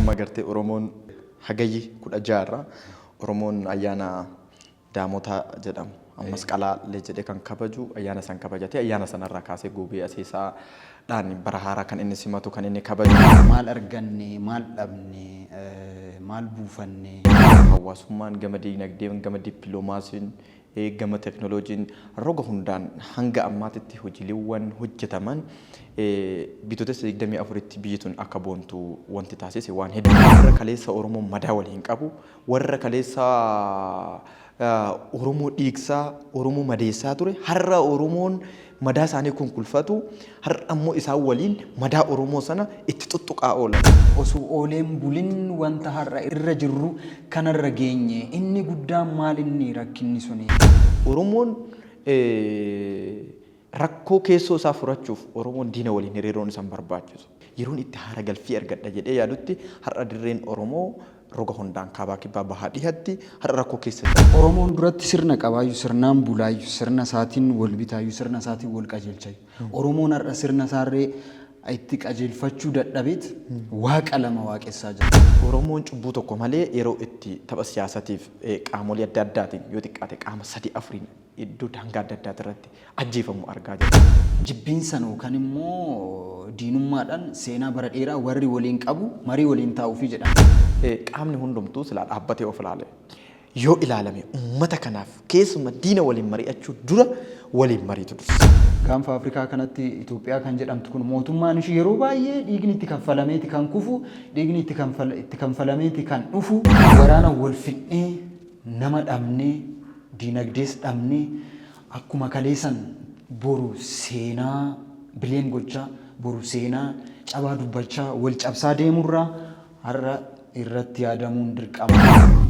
amma gartee Oromoon hagayyi 16 Oromoon ayyaana Daamotaa jedhamu ammas qalaallee jedhee kan kabaju ayyaana san kabajatee ayyaana sanarraa kaasee goobee aseesaa dhaan bara haaraa kan inni simatu kan inni kabaju maal arganne maal dhabne maal buufanne hawaasummaan gama diinagdee gama dippiloomaasiin gama teknooloojiin roga hundaan hanga ammaatitti hojiiwwan hojjetaman bitootessa 24tti biyyi tun akka boontu wanti taasise waan hedduu warra kaleessa Oromoo madaa waliin qabu warra kaleessa Oromoo dhiigsaa Oromoo madeessaa ture har'a Oromoon madaa isaanii kun kulfatu har'a ammoo isaan waliin madaa Oromoo sana itti tuttuqaa oola. Osoo ooleen bulin wanta har'a irra jirru kanarra geenye inni guddaan maal inni rakkinni suni. Oromoon rakkoo keessoo isaa furachuuf Oromoon diina waliin hiriiroon isaan barbaachisu. Yeroon itti haara galfii argadha jedhee yaadutti har'a dirreen Oromoo roga hundaan kaabaa kibbaa bahaa dhihatti har'a rakkoo keessatti. Oromoon duratti sirna qabaayyuu sirnaan bulaayyuu sirna isaatiin wal bitaayyuu sirna isaatiin wal qajeelchayyuu. Oromoon har'a sirna isaarree itti qajeelfachuu dadhabeet waaqa lama waaqessaa jira. Oromoon cubbuu tokko malee yeroo itti tapha siyaasatiif qaamolee adda addaatiin yoo xiqqaate qaama 3-4 iddoo daangaa adda addaa irratti ajjeefamu argaa jirra. Jibbiinsan yookaan immoo diinummaadhaan seenaa bara dheeraa warri waliin qabu marii waliin taa'uufi jedhama. Qaamni hundumtuu silaa dhaabbatee of ilaale yoo ilaalame uummata kanaaf keessuma diina waliin mari'achuu dura waliin mariitu dursa. Gaanfa Afrikaa kanatti Itoophiyaa kan jedhamtu kun mootummaan ishee yeroo baay'ee dhiigni itti kanfalameeti kan kufu dhiigni itti kanfalameeti kan dhufu waraana wal fixnee nama dhabnee diinagdees dhabnee akkuma kaleessan boru seenaa bileen gochaa boru seenaa cabaa dubbachaa wal cabsaa deemurraa har'a irratti yaadamuun dirqama.